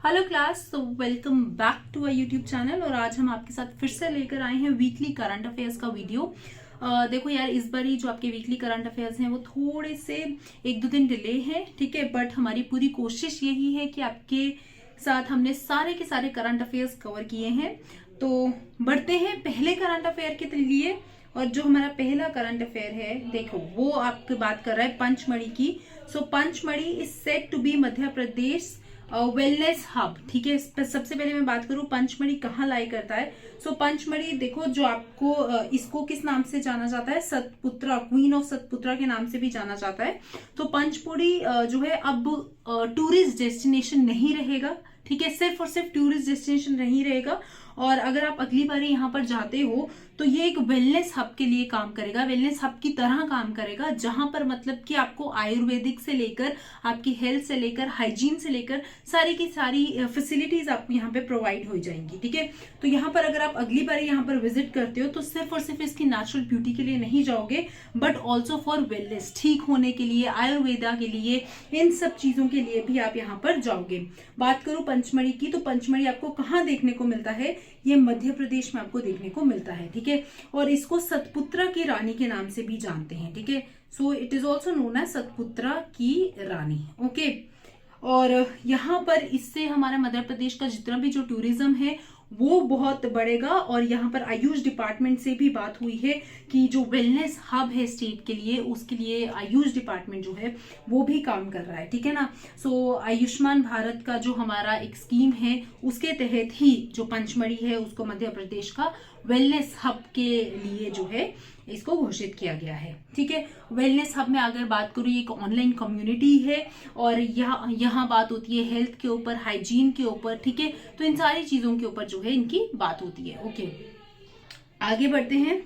Hello class, तो welcome back to a YouTube channel. और आज हम आपके साथ फिर से लेकर आए हैं वीकली करंट अफेयर्स का वीडियो। देखो यार, इस बार जो आपके वीकली करंट अफेयर्स हैं वो थोड़े से 1-2 दिन डिले हैं, ठीक है। बट हमारी पूरी कोशिश यही है कि आपके साथ हमने सारे के सारे करंट अफेयर्स कवर किए हैं। तो बढ़ते हैं पहले करंट अफेयर के लिए। और जो हमारा पहला करंट अफेयर है, देखो वो आपकी बात कर रहा है पंचमढ़ी की। So Pachmarhi is set to be Madhya Pradesh wellness hub, ठीक है। सबसे पहले मैं बात करूं पंचमढ़ी कहाँ लाई करता है। सो पंचमढ़ी देखो, जो आपको इसको किस नाम से जाना जाता है, सतपुत्रा, क्वीन ऑफ सतपुत्रा के नाम से भी जाना जाता है। तो पंचमढ़ी जो है अब टूरिस्ट डेस्टिनेशन नहीं रहेगा, ठीक है। सिर्फ और सिर्फ टूरिस्ट डेस्टिनेशन नहीं रहेगा। और अगर आप अगली बार यहाँ पर जाते हो तो ये एक वेलनेस हब के लिए काम करेगा, वेलनेस हब की तरह काम करेगा, जहां पर मतलब कि आपको आयुर्वेदिक से लेकर आपकी हेल्थ से लेकर हाइजीन से लेकर सारी की सारी फैसिलिटीज आपको यहाँ पे प्रोवाइड हो जाएंगी, ठीक है। तो यहाँ पर अगर आप अगली बार यहाँ पर विजिट करते हो तो सिर्फ और सिर्फ इसकी नेचुरल ब्यूटी के लिए नहीं जाओगे, बट ऑल्सो फॉर वेलनेस, ठीक होने के लिए, आयुर्वेदा के लिए, इन सब चीजों के लिए भी आप यहाँ पर जाओगे। बात करूं पंचमढ़ी की, तो पंचमढ़ी आपको कहाँ देखने को मिलता है, ये मध्य प्रदेश में आपको देखने को मिलता है, ठीक है। और इसको सतपुत्रा की रानी के नाम से भी जानते हैं, ठीक है। So it is also known as Satpura की रानी, ओके। और यहाँ पर इससे हमारा मध्य प्रदेश का जितना भी जो टूरिज्म है वो बहुत बढ़ेगा। और यहाँ पर आयुष डिपार्टमेंट से भी बात हुई है कि जो वेलनेस हब है स्टेट के लिए, उसके लिए आयुष डिपार्टमेंट जो है वो भी काम कर रहा है, ठीक है ना। सो आयुष्मान भारत का जो हमारा एक स्कीम है उसके तहत ही जो पंचमढ़ी है उसको मध्य प्रदेश का वेलनेस हब के लिए जो है इसको घोषित किया गया है, ठीक है। वेलनेस हब में अगर बात करूँ, एक ऑनलाइन कम्युनिटी है और यहाँ बात होती है हेल्थ के ऊपर, हाइजीन के ऊपर, ठीक है। तो इन सारी चीजों के ऊपर जो है इनकी बात होती है, ओके। आगे बढ़ते हैं।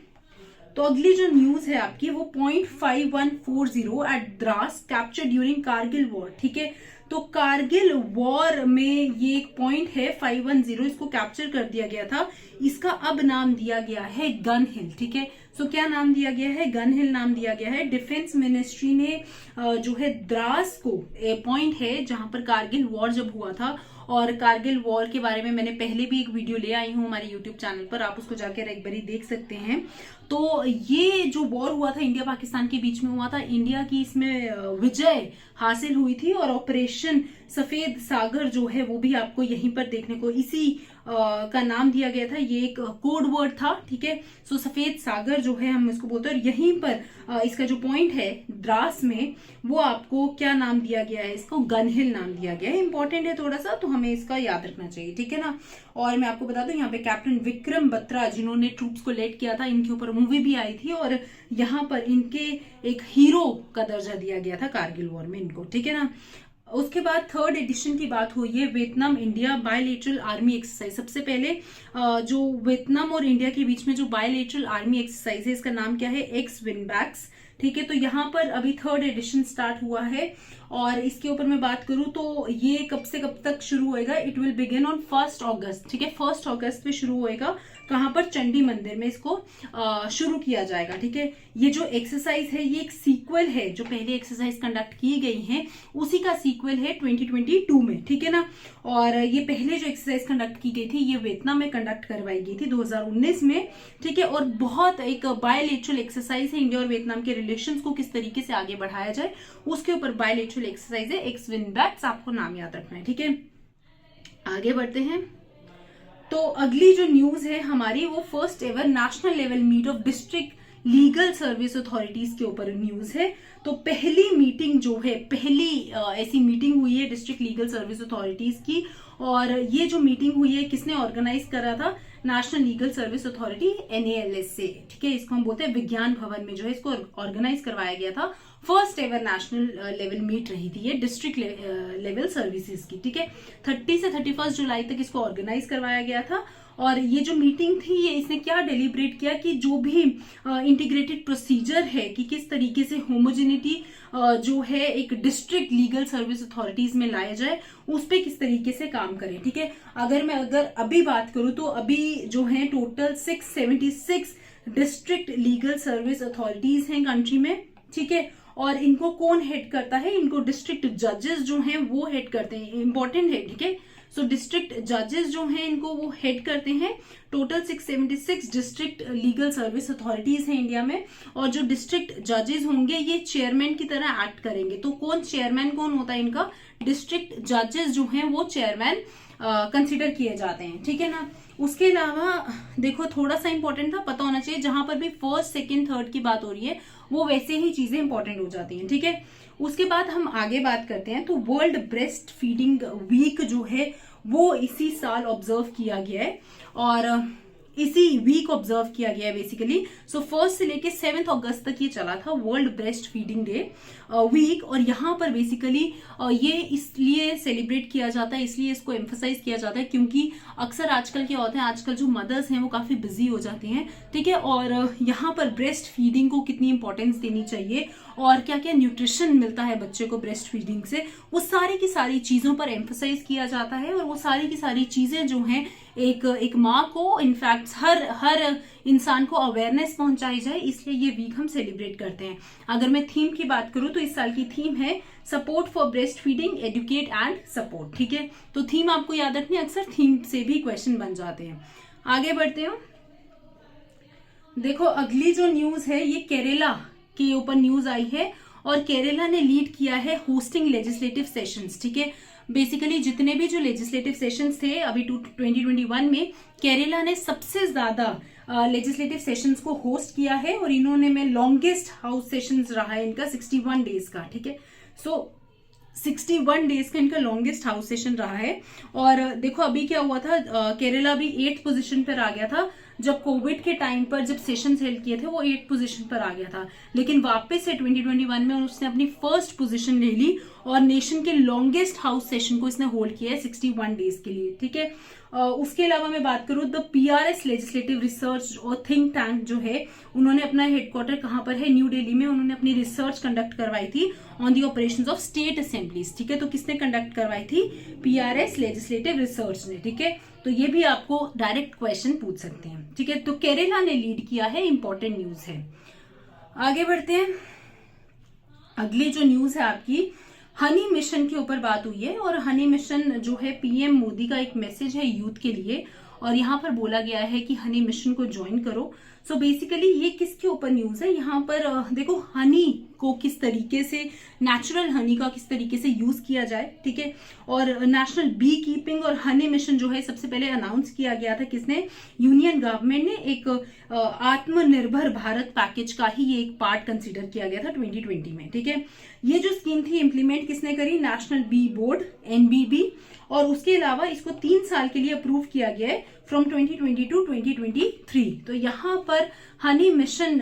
तो अगली जो न्यूज है आपकी वो .5140 at Dras capture during Kargil war, ठीक है। तो कारगिल वॉर में ये एक पॉइंट है 510, इसको कैप्चर कर दिया गया था। इसका अब नाम दिया गया है गन हिल, ठीक है। सो क्या नाम दिया गया है, गन हिल नाम दिया गया है। डिफेंस मिनिस्ट्री ने जो है द्रास को पॉइंट है जहां पर कारगिल वॉर जब हुआ था, और कारगिल वॉर के बारे में मैंने पहले भी एक वीडियो ले आई हूं हमारे यूट्यूब चैनल पर, आप उसको जाकर एक बारी देख सकते हैं। तो ये जो वॉर हुआ था इंडिया पाकिस्तान के बीच में हुआ था, इंडिया की इसमें विजय हासिल हुई थी। और ऑपरेशन सफेद सागर जो है वो भी आपको यहीं पर देखने को इसी का नाम दिया गया था, ये एक कोड वर्ड था, ठीक है। सो सफेद सागर जो है हम इसको बोलते हैं। और यहीं पर इसका जो पॉइंट है द्रास में, वो आपको क्या नाम दिया गया है, इसको गन हिल नाम दिया गया है। इंपॉर्टेंट है थोड़ा सा, तो हमें इसका याद रखना चाहिए, ठीक है ना। और मैं आपको बता दूं, यहाँ पे कैप्टन विक्रम बत्रा जिन्होंने ट्रूप्स को लीड किया था, इनके ऊपर मूवी भी आई थी, और यहाँ पर इनके एक हीरो का दर्जा दिया गया था कारगिल वॉर में इनको, ठीक है ना। उसके बाद 3rd एडिशन की बात हुई है, Vietnam India bilateral army exercise. सबसे पहले जो वियतनाम और इंडिया के बीच में जो बायलेटरल आर्मी एक्सरसाइज है, इसका नाम क्या है, एक्स विनबैक्स, ठीक है। तो यहाँ पर अभी 3rd एडिशन स्टार्ट हुआ है। और इसके ऊपर मैं बात करूं तो ये कब से कब तक शुरू होएगा, इट विल बिगिन ऑन 1 अगस्त, ठीक है। 1 अगस्त में शुरू होएगा। कहां पर, चंडी मंदिर में इसको शुरू किया जाएगा, ठीक है। ये जो एक्सरसाइज है ये एक सीक्वल है, जो पहले एक्सरसाइज कंडक्ट की गई है उसी का सीक्वल है 2022 में, ठीक है ना। और ये पहले जो एक्सरसाइज कंडक्ट की गई थी ये वियतनाम में कंडक्ट करवाई गई थी 2019 में, ठीक है। और बहुत एक बायलेटरल एक्सरसाइज है, इंडिया और वियतनाम के रिलेशंस को किस तरीके से आगे बढ़ाया जाए उसके ऊपर बायलेटरल एक्सरसाइज है, एक्स विनबैक्स, आपको नाम याद रखना है, ठीक है। आगे बढ़ते हैं। तो अगली जो न्यूज है हमारी वो first ever national level meet of district legal service authorities के ऊपर न्यूज है। तो पहली मीटिंग जो है, पहली ऐसी मीटिंग हुई है डिस्ट्रिक्ट लीगल सर्विस अथॉरिटीज की। और ये जो मीटिंग हुई है किसने ऑर्गेनाइज करा था, national legal service authority NALS से, ठीक है। इसको हम बोलते हैं विज्ञान भवन में जो है इसको ऑर्गेनाइज करवाया गया था। First ever national level meet रही थी ये डिस्ट्रिक्ट लेवल सर्विसेज की, ठीक है। 30 से 31 जुलाई तक इसको ऑर्गेनाइज करवाया गया था। और ये जो मीटिंग थी ये इसने क्या डेलिब्रेट किया कि जो भी इंटीग्रेटेड प्रोसीजर है कि किस तरीके से होमोजेनिटी जो है एक डिस्ट्रिक्ट लीगल सर्विस अथॉरिटीज में लाया जाए, उस पे किस तरीके से काम करें, ठीक है। अगर अभी बात करूं तो अभी जो है total 676 district legal service authorities हैं कंट्री में, ठीक है। और इनको कौन हेड करता है, इनको डिस्ट्रिक्ट जजेस जो हैं वो हेड करते हैं, इंपॉर्टेंट है, ठीक है। सो डिस्ट्रिक्ट जजेस जो हैं इनको वो हेड करते हैं। Total 676 district legal service authorities हैं इंडिया में, और जो डिस्ट्रिक्ट जजेस होंगे ये चेयरमैन की तरह एक्ट करेंगे। तो कौन चेयरमैन कौन होता है इनका, डिस्ट्रिक्ट जजेस जो हैं वो चेयरमैन कंसिडर किए जाते हैं, ठीक है ना। उसके अलावा देखो थोड़ा सा इंपॉर्टेंट था, पता होना चाहिए, जहां पर भी फर्स्ट सेकंड थर्ड की बात हो रही है वो वैसे ही चीजें इंपॉर्टेंट हो जाती हैं, ठीक है। उसके बाद हम आगे बात करते हैं, तो वर्ल्ड ब्रेस्ट फीडिंग वीक जो है वो इसी साल ऑब्जर्व किया गया है, और इसी वीक ऑब्जर्व किया गया है बेसिकली। सो 1 से लेके 7 अगस्त तक ये चला था world breast feeding day week, और यहाँ पर बेसिकली ये इसलिए सेलिब्रेट किया जाता है, इसलिए इसको एम्फोसाइज किया जाता है क्योंकि अक्सर आजकल क्या होता है, आजकल जो मदर्स हैं वो काफी बिजी हो जाती हैं, ठीक है, और यहाँ पर ब्रेस्ट फीडिंग को कितनी इंपॉर्टेंस देनी चाहिए और क्या क्या न्यूट्रिशन मिलता है बच्चे को ब्रेस्ट फीडिंग से, वो सारी की सारी चीजों पर एम्फोसाइज किया जाता है। और वो सारी की सारी चीजें जो हैं एक माँ को, इनफैक्ट हर इंसान को अवेयरनेस पहुंचाई जाए, इसलिए ये वीक हम सेलिब्रेट करते हैं। अगर मैं थीम की बात करूं तो इस साल की थीम है support for breast feeding, educate and support, ठीक है। तो थीम आपको याद रखनी, अक्सर थीम से भी क्वेश्चन बन जाते हैं। आगे बढ़ते हैं, देखो अगली जो न्यूज है ये केरला के ऊपर न्यूज आई है, और केरला ने लीड किया है होस्टिंग लेजिस्लेटिव सेशंस, ठीक है। बेसिकली जितने भी जो लेजिस्लेटिव सेशंस थे अभी 2021 में, केरला ने सबसे ज्यादा लेजिस्लेटिव सेशंस को होस्ट किया है, और इन्होंने में लॉन्गेस्ट हाउस सेशंस रहा है इनका 61 डेज का, ठीक है। सो 61 डेज का इनका लॉन्गेस्ट हाउस सेशन रहा है। और देखो अभी क्या हुआ था, केरला भी 8th पोजीशन पर आ गया था, जब कोविड के टाइम पर जब सेशन हेल्ड किए थे वो 8th पोजीशन पर आ गया था, लेकिन वापस से 2021 में उसने अपनी फर्स्ट पोजीशन ले ली, और नेशन के लॉन्गेस्ट हाउस सेशन को इसने होल्ड किया है 61 डेज के लिए, ठीक है। उसके अलावा मैं बात करूं, द PRS लेजिस्लेटिव रिसर्च और थिंक टैंक जो है, उन्होंने अपना हेडक्वार्टर कहां पर है, न्यू दिल्ली में, उन्होंने अपनी रिसर्च कंडक्ट करवाई थी on the operations of state assemblies, ठीक है। तो किसने कंडक्ट करवाई थी, PRS लेजिस्लेटिव रिसर्च ने, ठीक है। तो ये भी आपको डायरेक्ट क्वेश्चन पूछ सकते हैं, ठीक है। तो केरला ने लीड किया है, इंपॉर्टेंट न्यूज है। आगे बढ़ते हैं, अगली जो न्यूज है आपकी हनी मिशन के ऊपर बात हुई है, और हनी मिशन जो है PM मोदी का एक मैसेज है यूथ के लिए, और यहाँ पर बोला गया है कि हनी मिशन को ज्वाइन करो। सो बेसिकली ये किसके ऊपर न्यूज है, यहाँ पर देखो हनी को किस तरीके से, नेचुरल हनी का किस तरीके से यूज किया जाए, ठीक है। और नेशनल बी कीपिंग और हनी मिशन जो है सबसे पहले अनाउंस किया गया था किसने, यूनियन गवर्नमेंट ने, एक आत्मनिर्भर भारत पैकेज का ही ये एक पार्ट कंसिडर किया गया था 2020 में, ठीक है। ये जो स्कीम थी इम्प्लीमेंट किसने करी, नेशनल बी बोर्ड NBB, और उसके अलावा इसको 3 साल के लिए अप्रूव किया गया है फ्रॉम 2020 टू 2023। तो यहाँ पर हनी मिशन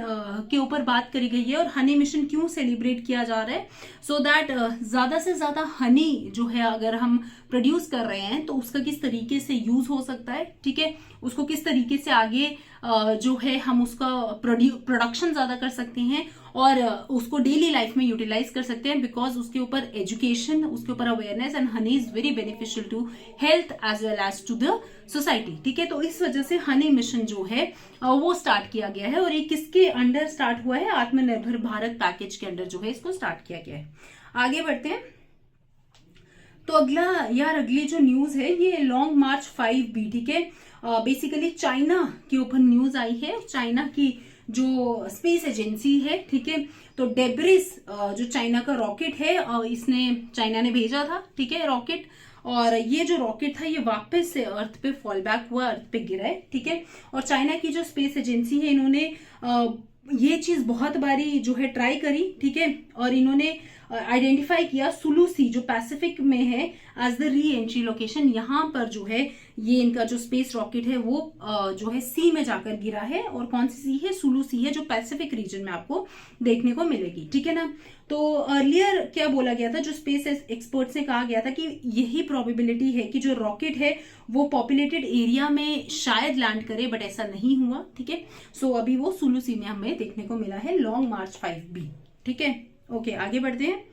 के ऊपर बात करी गई है, और हनी मिशन क्यों सेलिब्रेट किया जा रहा है, सो दैट ज्यादा से ज्यादा हनी जो है अगर हम प्रोड्यूस कर रहे हैं तो उसका किस तरीके से यूज हो सकता है, ठीक है, उसको किस तरीके से आगे जो है हम उसका प्रोडक्शन ज्यादा कर सकते हैं, और उसको डेली लाइफ में यूटिलाइज कर सकते हैं, बिकॉज उसके ऊपर एजुकेशन, उसके ऊपर awareness, and honey is very beneficial to health as well as to the society, ठीक है। तो इस वजह से हनी मिशन जो है वो स्टार्ट किया गया है, और ये किसके अंडर स्टार्ट हुआ है, आत्मनिर्भर भारत पैकेज के अंडर जो है इसको स्टार्ट किया गया है। आगे बढ़ते हैं, तो अगली जो न्यूज है ये लॉन्ग मार्च 5B, ठीक है। बेसिकली चाइना के ऊपर न्यूज आई है, चाइना की जो स्पेस एजेंसी है, ठीक है। तो डेब्रिस जो चाइना का रॉकेट है, इसने चाइना ने भेजा था, ठीक है, रॉकेट, और ये जो रॉकेट था ये वापस से अर्थ पे फॉल बैक हुआ, अर्थ पे गिरा है, ठीक है। और चाइना की जो स्पेस एजेंसी है, इन्होंने ये चीज बहुत बारी जो है ट्राई करी, ठीक है, और इन्होंने आइडेंटिफाई किया सुलू सी जो पैसिफिक में है as the re entry location. यहाँ पर जो है ये इनका जो स्पेस रॉकेट है वो जो है सी में जाकर गिरा है, और कौन सी सी है, सुलू सी है, जो पैसिफिक रीजन में आपको देखने को मिलेगी, ठीक है ना। तो अर्लियर क्या बोला गया था, जो स्पेस एक्सपर्ट्स ने कहा गया था कि यही प्रोबेबिलिटी है कि जो रॉकेट है वो पॉपुलेटेड एरिया में शायद लैंड करे, बट ऐसा नहीं हुआ, ठीक है। सो अभी वो सुलू सी में हमें देखने को मिला है लॉन्ग मार्च 5B, ठीक है। ओके, आगे बढ़ते हैं।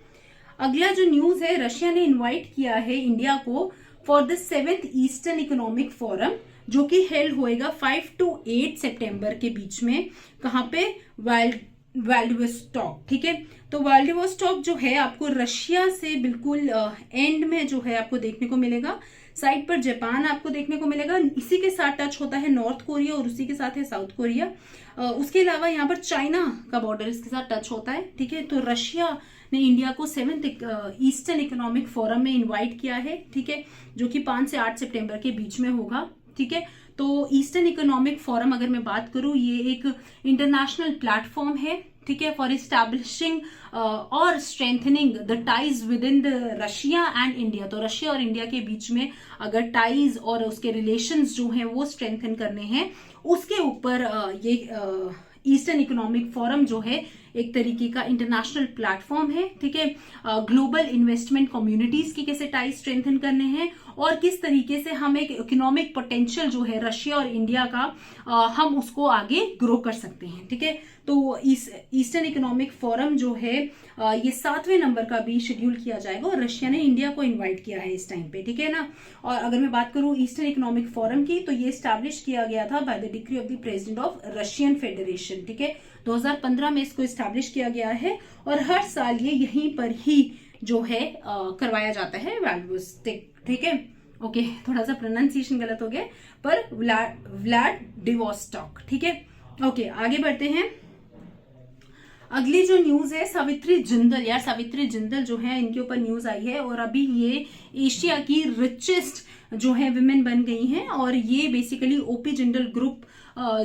अगला जो न्यूज है, रशिया ने इनवाइट किया है इंडिया को for the 7th eastern economic forum, जो कि हेल्ड होएगा 5 to 8 सितंबर के बीच में, कहां पे, व्लादिवोस्टॉक, ठीक है। तो व्लादिवोस्टॉक जो है आपको रशिया से बिल्कुल एंड में जो है आपको देखने को मिलेगा। साइड पर जापान आपको देखने को मिलेगा, इसी के साथ टच होता है नॉर्थ कोरिया और उसी के साथ है साउथ कोरिया। उसके अलावा यहाँ पर चाइना का बॉर्डर इसके साथ टच होता है, ठीक है। तो रशिया ने इंडिया को 7th ईस्टर्न इकोनॉमिक फोरम में इनवाइट किया है, ठीक है, जो कि 5 से 8 सितंबर के बीच में होगा, ठीक है। तो ईस्टर्न इकोनॉमिक फोरम अगर मैं बात करूं, ये एक इंटरनेशनल प्लेटफॉर्म है, ठीक है, फॉर इस्टेब्लिशिंग और strengthening the ties with in the Russia and India. तो रशिया और इंडिया के बीच में अगर टाइज और उसके रिलेशंस जो हैं वो स्ट्रेंथन करने हैं, उसके ऊपर ये ईस्टर्न इकोनॉमिक फोरम जो है एक तरीके का इंटरनेशनल प्लेटफॉर्म है, ठीक है। ग्लोबल इन्वेस्टमेंट कम्युनिटीज की कैसे टाइज स्ट्रेंथन करने हैं और किस तरीके से हम एक इकोनॉमिक पोटेंशियल जो है रशिया और इंडिया का हम उसको आगे ग्रो कर सकते हैं, ठीक है। तो ईस्टर्न इकोनॉमिक फोरम जो है ये 7वें नंबर का भी शेड्यूल किया जाएगा और रशिया ने इंडिया को इनवाइट किया है इस टाइम पे, ठीक है ना। और अगर मैं बात करूं ईस्टर्न इकोनॉमिक फोरम की, तो ये स्टैब्लिश किया गया था by the decree of the president of Russian federation, ठीक है। 2015 में इसको स्टैब्लिश किया गया है और हर साल ये यहीं पर ही जो है करवाया जाता है व्लादिवोस्टॉक, ठीक है। ओके, थोड़ा सा प्रोनाउंसिएशन गलत हो गया पर व्लादिवोस्टॉक, ठीक है। ओके, आगे बढ़ते हैं। अगली जो न्यूज है सावित्री जिंदल, यार सावित्री जिंदल जो है इनके ऊपर न्यूज आई है और अभी ये एशिया की रिचेस्ट जो है विमेन बन गई हैं और ये बेसिकली ओपी जिंदल ग्रुप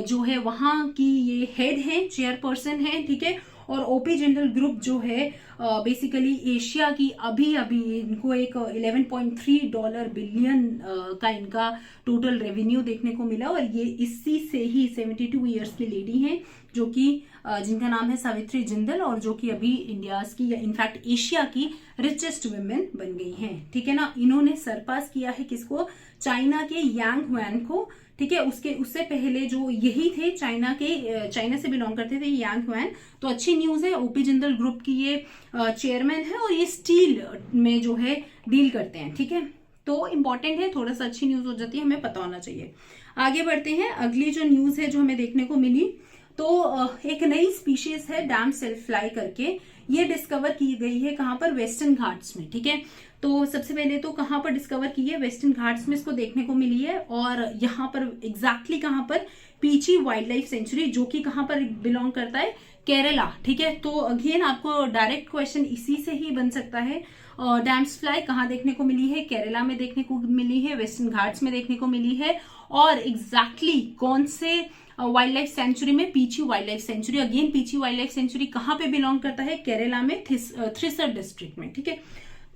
जो है वहां की ये हेड है, चेयरपर्सन है, ठीक है। और ओपी जिंदल ग्रुप जो है बेसिकली एशिया की अभी इनको एक $11.3 बिलियन का इनका टोटल रेवेन्यू देखने को मिला और ये इसी से ही 72 ईयर्स की लेडी हैं जो कि जिनका नाम है सावित्री जिंदल और जो कि अभी इंडियाज की या इनफैक्ट एशिया की रिचेस्ट वुमेन बन गई हैं, ठीक है ना। इन्होंने सरपास किया है किसको? चाइना के यांग हुआन को, ठीक है। उससे पहले जो यही थे चाइना से बिलोंग करते थे यांग हुआन। तो अच्छी न्यूज है, ओपी जिंदल ग्रुप की ये चेयरमैन है और ये स्टील में जो है डील करते हैं, ठीक है। तो इंपॉर्टेंट है, थोड़ा सा अच्छी न्यूज हो जाती है, हमें पता होना चाहिए। आगे बढ़ते हैं। अगली जो न्यूज है जो हमें देखने को मिली, तो एक नई स्पीशीज है डैम सेल्फ फ्लाई करके, ये डिस्कवर की गई है कहां पर? वेस्टर्न घाट्स में, ठीक है। तो सबसे पहले तो कहां पर डिस्कवर की है? वेस्टर्न घाट्स में इसको देखने को मिली है और यहाँ पर एग्जैक्टली कहां पर? पीची वाइल्ड लाइफ सेंचुरी, जो कि कहां पर बिलोंग करता है? केरला, ठीक है। तो अगेन आपको डायरेक्ट क्वेश्चन इसी से ही बन सकता है। डैम्स फ्लाई कहाँ देखने को मिली है? केरला में देखने को मिली है, वेस्टर्न घाट्स में देखने को मिली है और एग्जैक्टली कौन से वाइल्ड लाइफ सेंचुरी में? Peechi wild life sanctuary. Again Peechi wild life sanctuary कहाँ पे बिलोंग करता है? केरला में, थ्रिसर डिस्ट्रिक्ट में, ठीक है।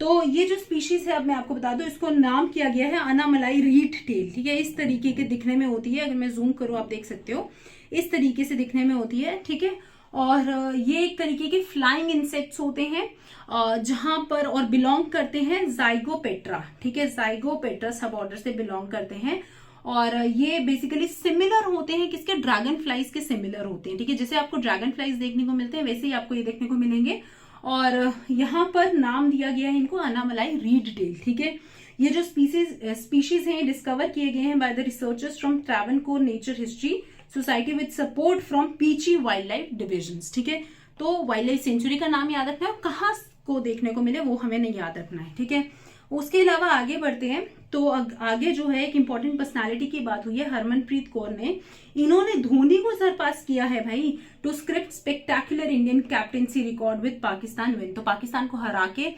तो ये जो स्पीशीज है, अब मैं आपको बता दूं, इसको नाम किया गया है अनामलाई रीट टेल, ठीक है। इस तरीके के दिखने में होती है, अगर मैं जूम करूं आप देख सकते हो, इस तरीके से दिखने में होती है, ठीक है। और ये एक तरीके के फ्लाइंग इंसेक्ट्स होते हैं जहां पर और बिलोंग करते हैं जाइगोपेट्रा, ठीक है। जाइगोपेट्रा सब ऑर्डर से बिलोंग करते हैं और ये बेसिकली सिमिलर होते हैं किसके? ड्रैगन फ्लाइज के सिमिलर होते हैं, ठीक है। जैसे आपको ड्रैगन फ्लाइज देखने को मिलते हैं वैसे ही आपको ये देखने को मिलेंगे और यहाँ पर नाम दिया गया है इनको अनामलाई रीड टेल, ठीक है। ये जो स्पीशीज हैं डिस्कवर किए गए हैं by the researchers from Travancore nature history society with support from Peechi wild life divisions, ठीक है। तो वाइल्ड लाइफ सेंचुरी का नाम याद रखना है और कहाँ को देखने को मिले वो हमें नहीं याद रखना है, ठीक है। उसके अलावा आगे बढ़ते हैं। तो आगे जो है एक इंपॉर्टेंट पर्सनालिटी की बात हुई है, हरमनप्रीत कौर ने, इन्होंने धोनी को सरपास किया है भाई, to script spectacular Indian captaincy record with Pakistan win. तो पाकिस्तान को हरा के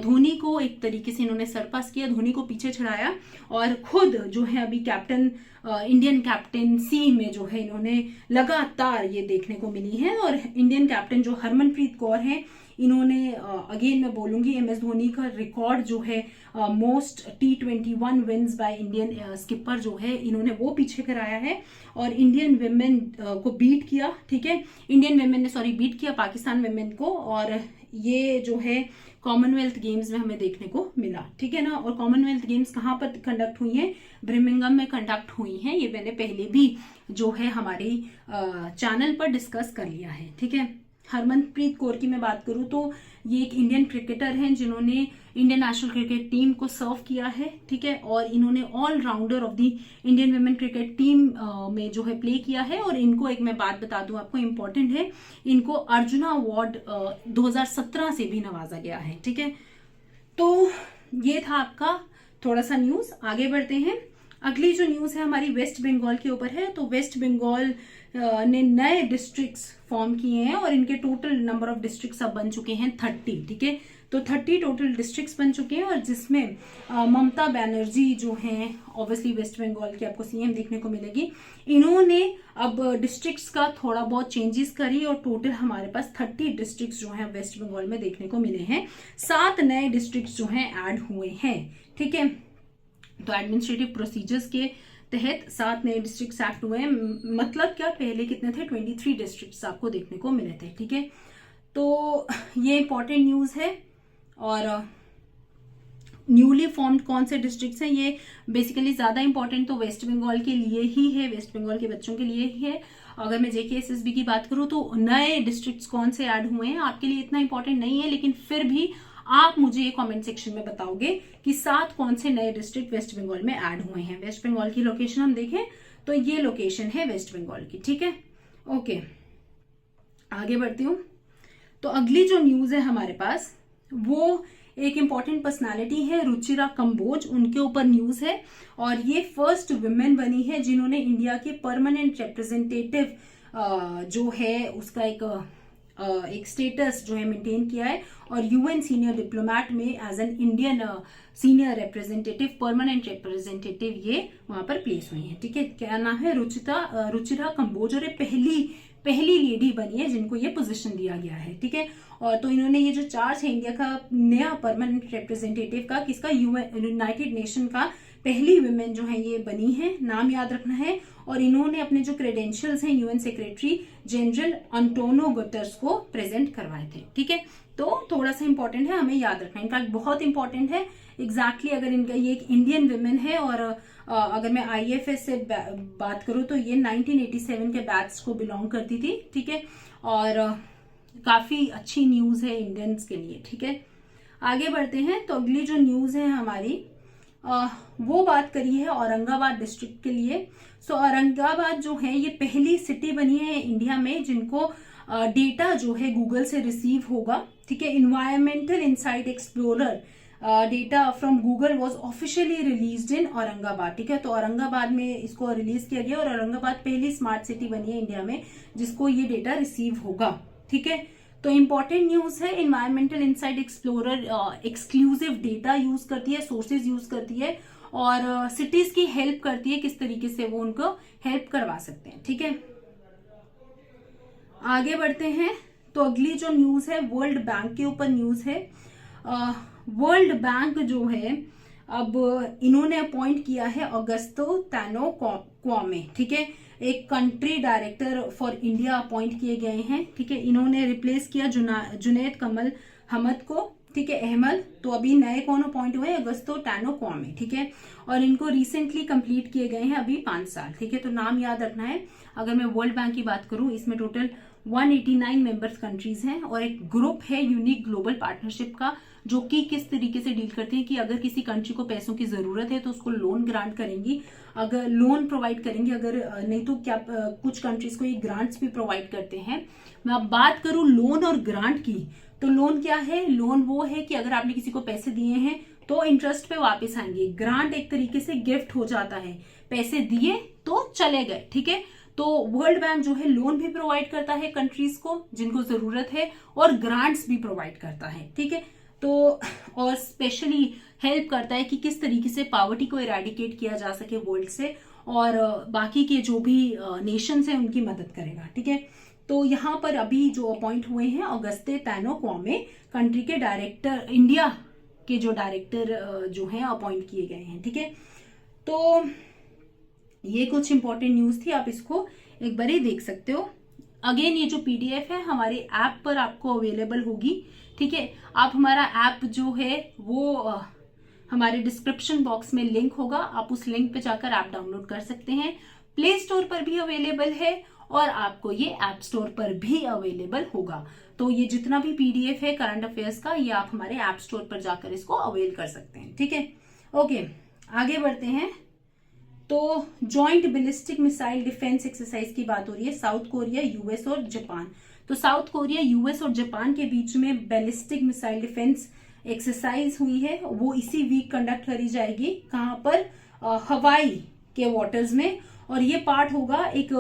धोनी को एक तरीके से इन्होंने सरपास किया, धोनी को पीछे छुड़ाया और खुद जो है अभी कैप्टन इंडियन कैप्टेंसी में जो है इन्होंने लगातार ये देखने को मिली है। और इंडियन कैप्टन जो हरमनप्रीत कौर हैं, इन्होंने अगेन मैं बोलूंगी MS धोनी का रिकॉर्ड जो है most T21 wins by Indian skipper जो है, इन्होंने वो पीछे कराया है और इंडियन विमेन को बीट किया, ठीक है। इंडियन विमेन ने बीट किया पाकिस्तान विमेन को और ये जो है कॉमनवेल्थ गेम्स में हमें देखने को मिला, ठीक है ना। और कॉमनवेल्थ गेम्स कहाँ पर कंडक्ट हुई हैं? ब्रिमिंगम में कंडक्ट हुई हैं। ये मैंने पहले भी जो है हमारे चैनल पर डिस्कस कर लिया है, ठीक है। हरमनप्रीत कौर की मैं बात करूं तो ये एक इंडियन क्रिकेटर हैं जिन्होंने इंडियन नेशनल क्रिकेट टीम को सर्व किया है, ठीक है, और इन्होंने all rounder of the Indian women cricket team में जो है प्ले किया है। और इनको एक मैं बात बता दूं आपको, इम्पोर्टेंट है, इनको अर्जुना अवार्ड 2017 से भी नवाजा गया है, ठीक है। तो ये था आपका थोड़ा सा न्यूज। आगे बढ़ते हैं। अगली जो न्यूज है हमारी वेस्ट बंगाल के ऊपर है। तो वेस्ट बंगाल ने नए डिस्ट्रिक्ट्स फॉर्म किए हैं और इनके टोटल नंबर ऑफ डिस्ट्रिक्ट्स अब बन चुके हैं 30, ठीक है। तो 30 टोटल डिस्ट्रिक्ट्स बन चुके हैं और जिसमें ममता बनर्जी जो हैं, ऑब्वियसली वेस्ट बंगाल की आपको सीएम देखने को मिलेगी, इन्होंने अब डिस्ट्रिक्ट्स का थोड़ा बहुत चेंजेस करी और टोटल हमारे पास 30 डिस्ट्रिक्ट्स जो हैं वेस्ट बंगाल में देखने को मिले हैं। 7 नए डिस्ट्रिक्ट्स जो हैं ऐड हुए हैं, ठीक है। तो एडमिनिस्ट्रेटिव प्रोसीजर्स के तहत 7 नए डिस्ट्रिक्ट्स एक्ट हुए हैं। मतलब क्या, पहले कितने थे, 23 डिस्ट्रिक्ट्स आपको देखने को मिले थे, ठीक है। तो ये इंपॉर्टेंट न्यूज है। और न्यूली फॉर्म्ड कौन से डिस्ट्रिक्ट्स हैं, ये बेसिकली ज्यादा इंपॉर्टेंट तो वेस्ट बंगाल के लिए ही है, वेस्ट बंगाल के बच्चों के लिए ही है। अगर मैं JKSSB की बात करूं तो नए डिस्ट्रिक्ट्स कौन से ऐड हुए हैं आपके लिए इतना इंपॉर्टेंट नहीं है, लेकिन फिर भी आप मुझे ये कमेंट सेक्शन में बताओगे कि 7 कौन से नए डिस्ट्रिक्ट वेस्ट बंगाल में ऐड हुए हैं। वेस्ट बंगाल की लोकेशन हम देखें तो ये लोकेशन है वेस्ट बंगाल की, ठीक है। ओके, आगे बढ़ती हूँ। तो अगली जो न्यूज है हमारे पास वो एक इंपॉर्टेंट पर्सनालिटी है, रुचिरा कंबोज, उनके ऊपर न्यूज है। और ये फर्स्ट वुमेन बनी है जिन्होंने इंडिया के परमानेंट रिप्रेजेंटेटिव जो है उसका एक स्टेटस जो है मेंटेन किया है और UN सीनियर डिप्लोमेट में as an Indian senior representative, permanent representative ये वहां पर प्लेस हुई है, ठीक है। क्या नाम है, रुचिरा कंबोज, और ये पहली लेडी बनी है जिनको ये पोजीशन दिया गया है, ठीक है। और तो इन्होंने ये जो चार्ज है इंडिया का नया परमानेंट रिप्रेजेंटेटिव का, किसका, यूनाइटेड नेशन का पहली वुमेन जो है ये बनी है, नाम याद रखना है। और इन्होंने अपने जो क्रेडेंशियल्स हैं UN secretary general Antonio Guterres को प्रेजेंट करवाए थे, ठीक है। तो थोड़ा सा इंपॉर्टेंट है, हमें याद रखना, इनफैक्ट बहुत इंपॉर्टेंट है। एग्जैक्टली अगर इनका ये एक इंडियन वुमेन है और अगर मैं IFS से बात करूं तो ये 1987 के बैच को बिलोंग करती थी, ठीक है। और काफी अच्छी न्यूज है इंडियंस के लिए, ठीक है। आगे बढ़ते हैं। तो अगली जो न्यूज है हमारी वो बात करी है औरंगाबाद डिस्ट्रिक्ट के लिए। सो औरंगाबाद जो है ये पहली सिटी बनी है इंडिया में जिनको डेटा जो है गूगल से रिसीव होगा, ठीक है। Environmental insight explorer data from Google was officially released in Aurangabad, ठीक है। तो औरंगाबाद में इसको रिलीज किया गया और औरंगाबाद पहली स्मार्ट सिटी बनी है इंडिया में जिसको ये डेटा रिसीव होगा, ठीक है। तो इंपॉर्टेंट न्यूज है, environmental insight explorer exclusive data use करती है, सोर्सेज यूज करती है और सिटीज की हेल्प करती है, किस तरीके से वो उनको हेल्प करवा सकते हैं, ठीक है। आगे बढ़ते हैं। तो अगली जो न्यूज है वर्ल्ड बैंक के ऊपर न्यूज है। वर्ल्ड बैंक जो है अब इन्होंने अपॉइंट किया है ऑगस्टो टैनो क्वामे, ठीक है। एक country director for India appoint किए गए हैं, ठीक है। इन्होंने रिप्लेस किया जुनैद कमल हमद को, ठीक है, अहमद। तो अभी नए कौन अपॉइंट हुए, अगस्तो टैनो क्वामे, ठीक है। और इनको रिसेंटली कंप्लीट किए गए हैं अभी 5 साल, ठीक है। तो नाम याद रखना है। अगर मैं वर्ल्ड बैंक की बात करूं इसमें टोटल 189 मेंबर्स कंट्रीज हैं और एक ग्रुप है यूनिक ग्लोबल पार्टनरशिप का जो कि किस तरीके से डील करते हैं कि अगर किसी कंट्री को पैसों की जरूरत है तो उसको लोन ग्रांट करेंगी, अगर लोन प्रोवाइड करेंगे, अगर नहीं तो क्या कुछ कंट्रीज को ये ग्रांट्स भी प्रोवाइड करते हैं। मैं अब बात करूं लोन और ग्रांट की, तो लोन क्या है, लोन वो है कि अगर आपने किसी को पैसे दिए हैं तो इंटरेस्ट पे वापस आएंगे। ग्रांट एक तरीके से गिफ्ट हो जाता है, पैसे दिए तो चले गए, ठीक है। तो वर्ल्ड बैंक जो है लोन भी प्रोवाइड करता है कंट्रीज को जिनको जरूरत है और ग्रांट्स भी प्रोवाइड करता है, ठीक है। तो और स्पेशली हेल्प करता है कि किस तरीके से पॉवर्टी को इरेडिकेट किया जा सके वर्ल्ड से और बाकी के जो भी नेशंस हैं उनकी मदद करेगा, ठीक है। तो यहाँ पर अभी जो अपॉइंट हुए हैं ऑगस्टे टैनो क्वामे कंट्री के डायरेक्टर, इंडिया के जो डायरेक्टर जो हैं अपॉइंट किए गए हैं, ठीक है। तो ये कुछ इंपॉर्टेंट न्यूज थी, आप इसको एक बार ही देख सकते हो। अगेन ये जो PDF है हमारे ऐप पर आपको अवेलेबल होगी, ठीक है। आप हमारा ऐप जो है वो हमारे डिस्क्रिप्शन बॉक्स में लिंक होगा, आप उस लिंक पे जाकर ऐप डाउनलोड कर सकते हैं। प्ले स्टोर पर भी अवेलेबल है और आपको ये ऐप स्टोर पर भी अवेलेबल होगा। तो ये जितना भी पीडीएफ है करंट अफेयर्स का, ये आप हमारे ऐप स्टोर पर जाकर इसको अवेल कर सकते हैं। ठीक है, ओके, आगे बढ़ते हैं। तो joint ballistic missile defence exercise की बात हो रही है, साउथ कोरिया, यूएस और जापान। तो साउथ कोरिया, यूएस और जापान के बीच में बैलिस्टिक मिसाइल डिफेंस एक्सरसाइज हुई है, वो इसी वीक कंडक्ट करी जाएगी। कहां पर? हवाई के वाटर्स में। और ये पार्ट होगा एक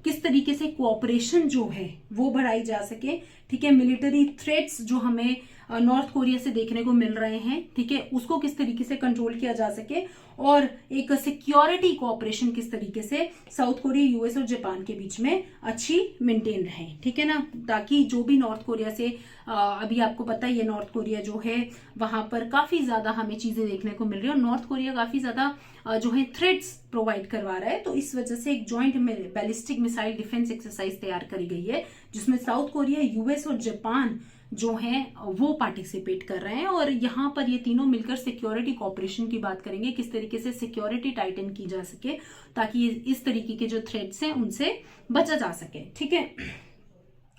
किस तरीके से कोऑपरेशन जो है वो बढ़ाई जा सके। ठीक है, मिलिट्री थ्रेट्स जो हमें नॉर्थ कोरिया से देखने को मिल रहे हैं, ठीक है, उसको किस तरीके से कंट्रोल किया जा सके, और एक सिक्योरिटी कोऑपरेशन किस तरीके से साउथ कोरिया, यूएस और जापान के बीच में अच्छी मेंटेन रहे। ठीक है ना, ताकि जो भी नॉर्थ कोरिया से अभी आपको पता है ये नॉर्थ कोरिया जो है वहां पर काफी ज्यादा हमें चीजें देखने को मिल रही है, और नॉर्थ कोरिया काफी ज्यादा जो है थ्रेट्स प्रोवाइड करवा रहा है। तो इस वजह से एक joint ballistic missile defence exercise तैयार करी गई है, जिसमें साउथ कोरिया, यूएस और जापान जो हैं वो पार्टिसिपेट कर रहे हैं। और यहाँ पर ये तीनों मिलकर सिक्योरिटी कॉपरेशन की बात करेंगे, किस तरीके से सिक्योरिटी टाइटन की जा सके ताकि इस तरीके के जो थ्रेट्स हैं उनसे बचा जा सके। ठीक है,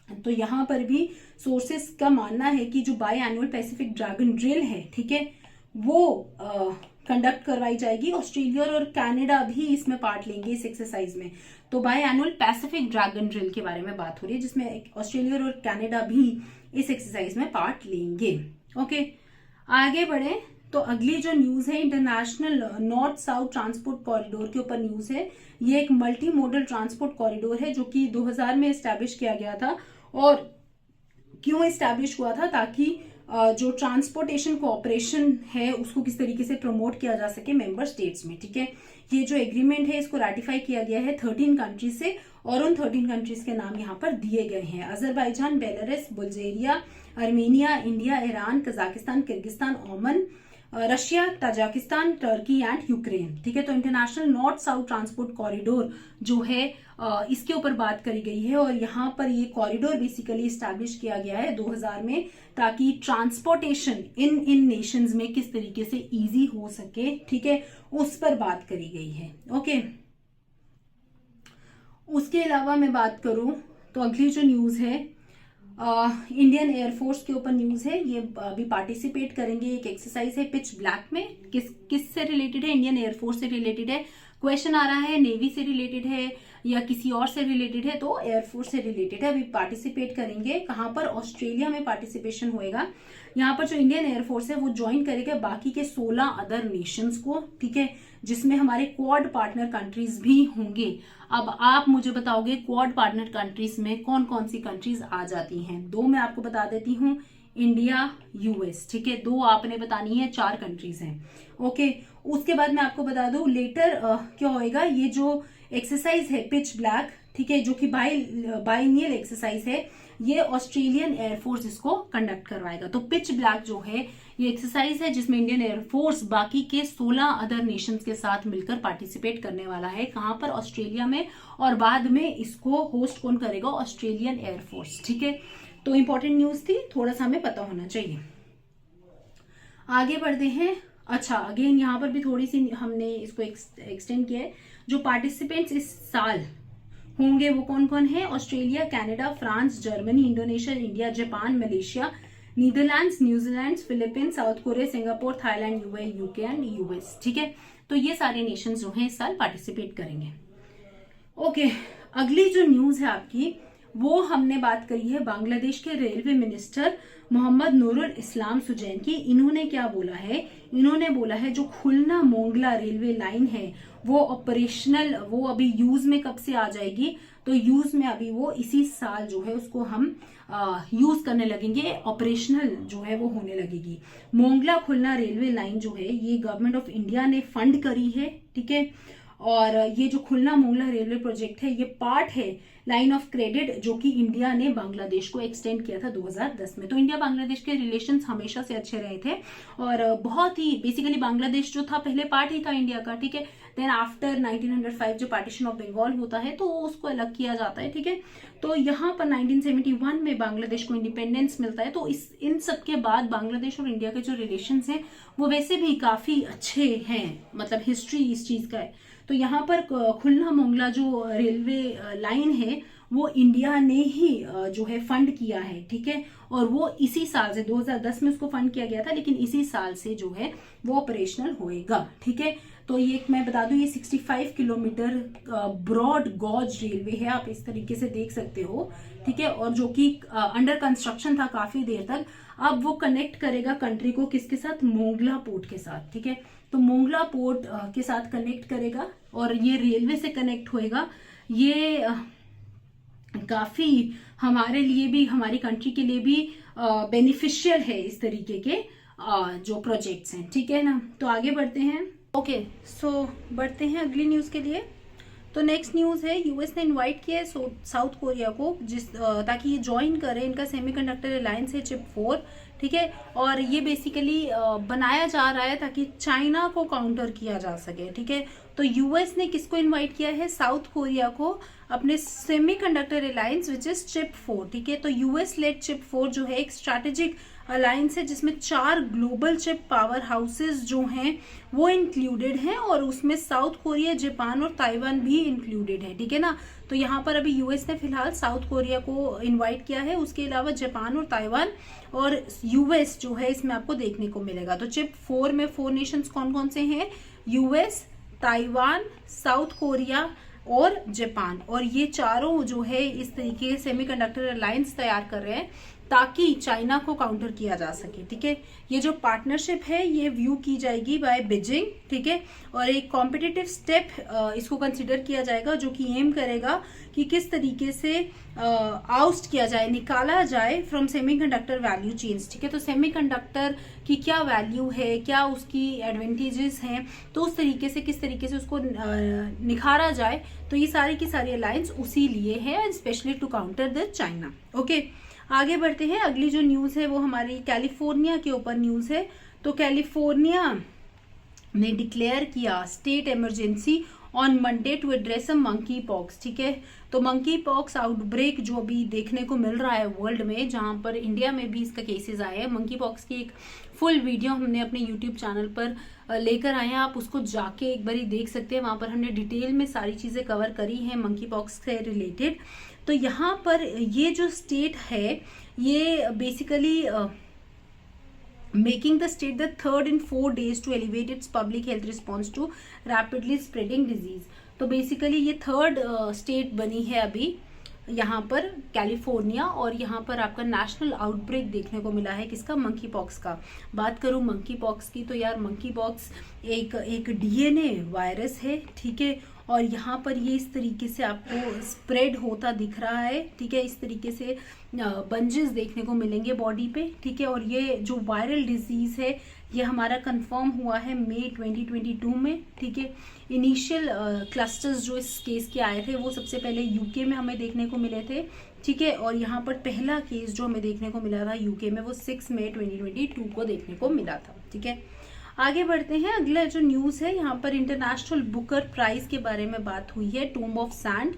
तो यहाँ पर भी सोर्सेस का मानना है कि जो by annual Pacific dragon drill है, ठीक है, वो कंडक्ट करवाई जाएगी। ऑस्ट्रेलिया और कनाडा भी इसमें पार्ट लेंगे इस एक्सरसाइज में। तो by annual Pacific dragon drill के बारे में बात हो रही है, जिसमें ऑस्ट्रेलिया और कनाडा भी इस एक्सरसाइज में पार्ट लेंगे। ओके, आगे बढ़े। तो अगली जो न्यूज है international north south transport corridor के ऊपर न्यूज है। ये एक मल्टी मोडल ट्रांसपोर्ट कॉरिडोर है जो कि 2000 में एस्टैब्लिश किया गया था। और क्यों एस्टैब्लिश हुआ था? ताकि जो ट्रांसपोर्टेशन कोऑपरेशन है उसको किस तरीके से प्रमोट किया जा सके मेंबर स्टेट्स में। ठीक है, ये जो एग्रीमेंट है इसको रेटिफाई किया गया है 13 कंट्रीज से, और उन 13 कंट्रीज के नाम यहाँ पर दिए गए हैं: Azerbaijan, Belarus, Bulgaria, Armenia, India, Iran, Kazakhstan, Kyrgyzstan, Oman, Russia, Tajikistan, Turkey and Ukraine. ठीक है, तो international north south transport corridor जो है इसके ऊपर बात करी गई है। और यहाँ पर ये कॉरिडोर बेसिकली इस्टेब्लिश किया गया है 2000 में, ताकि ट्रांसपोर्टेशन इन नेशंस में किस तरीके से इजी हो सके। ठीक है, उस पर बात करी गई है। ओके, उसके अलावा मैं बात करूं तो अगली जो न्यूज है इंडियन एयरफोर्स के ऊपर न्यूज है। ये अभी पार्टिसिपेट करेंगे, एक एक्सरसाइज है पिच ब्लैक में। किस से रिलेटेड है? इंडियन एयरफोर्स से रिलेटेड है। क्वेश्चन आ रहा है नेवी से रिलेटेड है या किसी और से रिलेटेड है, तो एयरफोर्स से रिलेटेड है। अभी पार्टिसिपेट करेंगे कहां पर? ऑस्ट्रेलिया में पार्टिसिपेशन होएगा। यहाँ पर जो इंडियन एयरफोर्स है वो ज्वाइन करेगा बाकी के 16 अदर नेशंस को। ठीक है, जिसमें हमारे क्वाड पार्टनर कंट्रीज भी होंगे। अब आप मुझे बताओगे क्वाड पार्टनर कंट्रीज में कौन कौन सी कंट्रीज आ जाती हैं? 2 मैं आपको बता देती हूँ, इंडिया, यूएस। ठीक है, 2 आपने बतानी है, 4 कंट्रीज हैं। ओके, उसके बाद मैं आपको बता दूं लेटर क्या होएगा। ये जो एक्सरसाइज है पिच ब्लैक, ठीक है, जो कि बाइनियल एक्सरसाइज है, ये ऑस्ट्रेलियन एयरफोर्स इसको कंडक्ट करवाएगा। तो पिच ब्लैक जो है ये एक्सरसाइज है जिसमें इंडियन एयरफोर्स बाकी के 16 अदर नेशंस के साथ मिलकर पार्टिसिपेट करने वाला है। कहां पर? ऑस्ट्रेलिया में। और बाद में इसको होस्ट कौन करेगा? Australian air force. ठीक है, तो इंपॉर्टेंट न्यूज थी, थोड़ा सा हमें पता होना चाहिए। आगे बढ़ते हैं। अच्छा, अगेन यहाँ पर भी थोड़ी सी हमने इसको एक्सटेंड किया है। जो पार्टिसिपेंट्स इस साल होंगे वो कौन कौन है? Australia, Canada, France, Germany, Indonesia, India, Japan, Malaysia, Netherlands, New Zealand, Philippines, south Korea, Singapore, Thailand, UK and US. ठीक है, तो ये सारे नेशन जो हैं इस साल पार्टिसिपेट करेंगे। ओके, अगली जो न्यूज है आपकी वो हमने बात करी है बांग्लादेश के रेलवे मिनिस्टर मोहम्मद नूरुल इस्लाम सुजैन की। इन्होंने क्या बोला है? इन्होंने बोला है जो खुलना मोंगला रेलवे लाइन है वो ऑपरेशनल, वो अभी यूज में कब से आ जाएगी? तो यूज में अभी वो इसी साल जो है उसको हम यूज करने लगेंगे, ऑपरेशनल जो है वो होने लगेगी। मोंगला खुलना रेलवे लाइन जो है ये गवर्नमेंट ऑफ इंडिया ने फंड करी है। ठीक है, और ये जो खुलना मोंगला रेलवे प्रोजेक्ट है ये पार्ट है लाइन ऑफ क्रेडिट जो कि इंडिया ने बांग्लादेश को एक्सटेंड किया था 2010 में। तो इंडिया बांग्लादेश के रिलेशंस हमेशा से अच्छे रहे थे और बहुत ही बेसिकली बांग्लादेश जो था पहले पार्ट ही था इंडिया का। ठीक है, देन आफ्टर 1905 जो पार्टीशन ऑफ बंगाल होता है तो उसको अलग किया जाता है। ठीक है, तो यहाँ पर 1971 में बांग्लादेश को इंडिपेंडेंस मिलता है। तो इन सब के बाद बांग्लादेश और इंडिया के जो रिलेशंस हैं वो वैसे भी काफी अच्छे हैं, मतलब हिस्ट्री इस चीज का है। तो यहाँ पर खुलना मोंगला जो रेलवे लाइन है वो इंडिया ने ही जो है फंड किया है, ठीक है। और वो इसी साल से 2010 में उसको फंड किया गया था, लेकिन इसी साल से जो है वो ऑपरेशनल होएगा, ठीक है। तो ये मैं बता दूं, ये 65 किलोमीटर ब्रॉड गॉज रेलवे है, आप इस तरीके से देख सकते हो, ठीक है। और जो कि अंडर कंस्ट्रक्शन था काफी देर तक। अब वो कनेक्ट करेगा कंट्री को किसके साथ, मोंगला पोर्ट के साथ, ठीक है। तो मोंगला पोर्ट के साथ कनेक्ट करेगा और ये रेलवे से कनेक्ट होएगा। ये काफी हमारे लिए भी, हमारी कंट्री के लिए भी बेनिफिशियल है इस तरीके के जो प्रोजेक्ट्स हैं, ठीक है ना। तो आगे बढ़ते हैं। ओके, सो बढ़ते हैं अगली न्यूज के लिए। तो नेक्स्ट न्यूज है, यूएस ने इनवाइट किया है साउथ कोरिया को ताकि ये ज्वाइन करे इनका सेमीकंडक्टर अलायंस है चिप 4, ठीक है। और ये बेसिकली बनाया जा रहा है ताकि चाइना को काउंटर किया जा सके, ठीक है। तो यूएस ने किसको इनवाइट किया है, साउथ कोरिया को, अपने semiconductor alliance which is chip 4, ठीक है। तो यूएस लेड चिप 4 जो है एक स्ट्रैटेजिक अलायंस है जिसमें 4 ग्लोबल चिप पावर हाउसेस जो हैं वो इंक्लूडेड हैं, और उसमें साउथ कोरिया, जापान और ताइवान भी इंक्लूडेड है, ठीक है ना। तो यहाँ पर अभी यूएस ने फिलहाल साउथ कोरिया को इनवाइट किया है, उसके अलावा जापान और ताइवान और यूएस जो है इसमें आपको देखने को मिलेगा। तो चिप 4 में 4 नेशंस कौन कौन से हैं, यूएस, ताइवान, साउथ कोरिया और जापान। और ये चारों जो है इस तरीके सेमीकंडक्टर अलायंस तैयार कर रहे हैं ताकि चाइना को काउंटर किया जा सके, ठीक है। ये जो पार्टनरशिप है ये व्यू की जाएगी बाय बीजिंग, ठीक है। और एक कॉम्पिटिटिव स्टेप इसको कंसिडर किया जाएगा जो कि एम करेगा कि किस तरीके से आउस्ट किया जाए, निकाला जाए फ्रॉम सेमीकंडक्टर वैल्यू चेन्स, ठीक है। तो सेमीकंडक्टर की क्या वैल्यू है, क्या उसकी एडवांटेजेस हैं, तो उस तरीके से किस तरीके से उसको निखारा जाए। तो ये सारी की सारी अलायंस उसी लिए है, specially to counter the China. Okay, आगे बढ़ते हैं। अगली जो न्यूज है वो हमारी कैलिफोर्निया के ऊपर न्यूज है। तो कैलिफोर्निया ने डिक्लेयर किया state emergency on Monday to address a monkey pox, ठीक है। तो मंकी पॉक्स आउटब्रेक जो अभी देखने को मिल रहा है वर्ल्ड में, जहां पर इंडिया में भी इसका केसेस आए हैं। मंकी पॉक्स की एक फुल वीडियो हमने अपने यूट्यूब चैनल पर लेकर आए हैं, आप उसको जाके एक बारी देख सकते हैं। वहां पर हमने डिटेल में सारी चीजें कवर करी हैं मंकी पॉक्स से रिलेटेड। तो यहाँ पर ये जो स्टेट है ये basically making the state the third in 4 days to elevate its public health response to rapidly spreading disease। तो बेसिकली ये थर्ड स्टेट बनी है अभी यहाँ पर कैलिफोर्निया, और यहाँ पर आपका नेशनल आउटब्रेक देखने को मिला है किसका, मंकी पॉक्स का। बात करूँ मंकी पॉक्स की तो यार मंकी पॉक्स एक डीएनए वायरस है, ठीक है। और यहाँ पर ये इस तरीके से आपको स्प्रेड होता दिख रहा है, ठीक है। इस तरीके से बंजेस देखने को मिलेंगे बॉडी पे, ठीक है। और ये जो वायरल डिजीज है ये हमारा कंफर्म हुआ है मई 2022 में, ठीक है। इनिशियल क्लस्टर्स जो इस केस के आए थे वो सबसे पहले यूके में हमें देखने को मिले थे, ठीक है। और यहाँ पर पहला केस जो हमें देखने को मिला था यूके में वो 6 मई 2022 को देखने को मिला था, ठीक है। आगे बढ़ते हैं। अगला जो न्यूज है यहाँ पर इंटरनेशनल बुकर प्राइज के बारे में बात हुई है, टूम्ब ऑफ सैंड,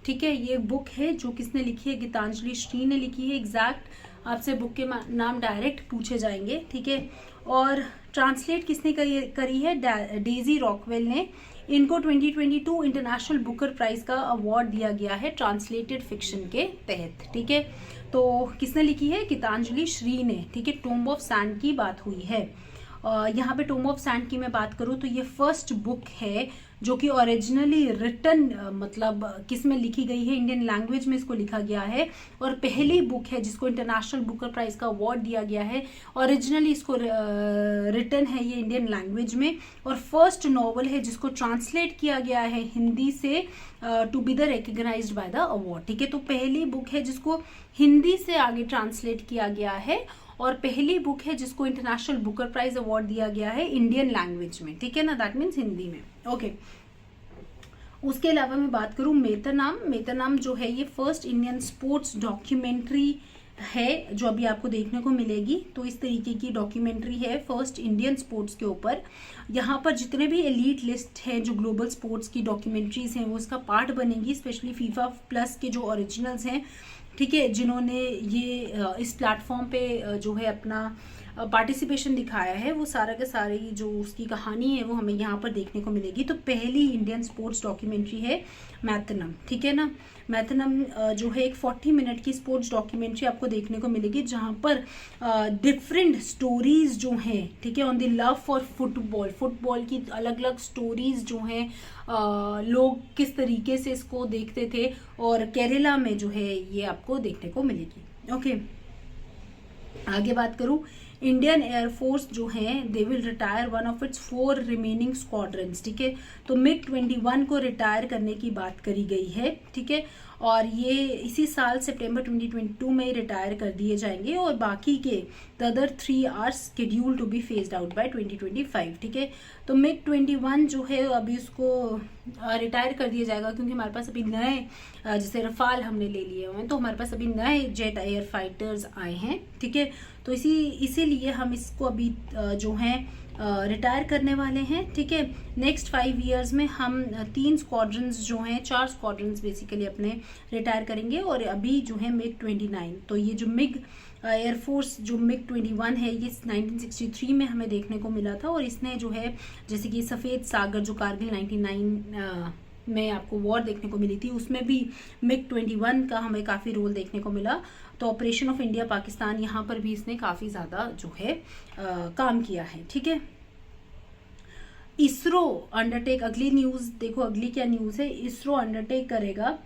ठीक है। ये बुक है जो किसने लिखी है, गीतांजलि श्री ने लिखी है। एग्जैक्ट आपसे बुक के नाम डायरेक्ट पूछे जाएंगे, ठीक है। और ट्रांसलेट किसने करी है, डेजी रॉकवेल ने। इनको 2022 इंटरनेशनल बुकर प्राइज का अवार्ड दिया गया है ट्रांसलेटेड फिक्शन के तहत, ठीक है। तो किसने लिखी है, गीतांजलि श्री ने, ठीक है। टूम्ब ऑफ सैंड की बात हुई है। यहाँ पे टूम्ब ऑफ सैंड की मैं बात करूँ तो ये फर्स्ट बुक है जो कि ओरिजिनली रिटन मतलब किस में लिखी गई है, इंडियन लैंग्वेज में इसको लिखा गया है। और पहली बुक है जिसको इंटरनेशनल बुकर प्राइज का अवार्ड दिया गया है, ओरिजिनली इसको रिटन है ये इंडियन लैंग्वेज में। और फर्स्ट नॉवल है जिसको ट्रांसलेट किया गया है हिंदी से to be the recognised by the award, ठीक है। तो पहली बुक है जिसको हिंदी से आगे ट्रांसलेट किया गया है, और पहली बुक है जिसको इंटरनेशनल बुकर प्राइज अवार्ड दिया गया है इंडियन लैंग्वेज में, ठीक है ना, दैट मीन्स हिंदी में। ओके, उसके अलावा मैं बात करूं मेतनाम जो है ये फर्स्ट इंडियन स्पोर्ट्स डॉक्यूमेंट्री है जो अभी आपको देखने को मिलेगी। तो इस तरीके की डॉक्यूमेंट्री है फर्स्ट इंडियन स्पोर्ट्स के ऊपर। यहाँ पर जितने भी एलीट लिस्ट हैं जो ग्लोबल स्पोर्ट्स की डॉक्यूमेंट्रीज हैं वो इसका पार्ट बनेंगी, स्पेशली फीफा प्लस के जो ओरिजिनल्स हैं, ठीक है, जिन्होंने ये इस प्लेटफॉर्म पे जो है अपना पार्टिसिपेशन दिखाया है, वो सारा का सारी जो उसकी कहानी है वो हमें यहाँ पर देखने को मिलेगी। तो पहली इंडियन स्पोर्ट्स डॉक्यूमेंट्री है मैथनम, ठीक है ना। मैथनम जो है एक 40 मिनट की स्पोर्ट्स डॉक्यूमेंट्री आपको देखने को मिलेगी, जहाँ पर डिफरेंट स्टोरीज जो हैं, ठीक है, on the love for football की अलग अलग स्टोरीज जो हैं, लोग किस तरीके से इसको देखते थे, और केरला में जो है ये आपको देखने को मिलेगी। ओके, आगे बात करूं, इंडियन एयरफोर्स जो है they will retire one of its 4 remaining squadrons, ठीक है। तो MiG-21 को रिटायर करने की बात करी गई है, ठीक है, और ये इसी साल सितंबर 2022 में रिटायर कर दिए जाएंगे, और बाकी के the other 3 are schedule to be phased out by 2025, ठीक है। तो MiG-21 जो है अभी उसको रिटायर कर दिया जाएगा, क्योंकि हमारे पास अभी नए जैसे रफाल हमने ले लिए हुए हैं, तो हमारे पास अभी नए जेट एयर फाइटर्स आए हैं, ठीक है। तो इसीलिए हम इसको अभी जो है रिटायर करने वाले हैं, ठीक है। नेक्स्ट 5 इयर्स में हम 3 स्क्वाड्रंस जो हैं, 4 स्क्वाड्रंस बेसिकली अपने रिटायर करेंगे, और अभी जो है MiG-29, तो ये जो मिग एयरफोर्स जो MiG-21 है ये 1963 में हमें देखने को मिला था, और इसने जो है जैसे कि सफ़ेद सागर जो कारगिल 99 में आपको वॉर देखने को मिली थी, उसमें भी MiG-21 का हमें काफ़ी रोल देखने को मिला। तो ऑपरेशन ऑफ इंडिया पाकिस्तान, यहाँ पर भी इसने काफ़ी ज़्यादा जो है काम किया है, ठीक है। इसरो अंडरटेक, अगली न्यूज़ देखो, अगली क्या न्यूज़ है, इसरो अंडरटेक करेगा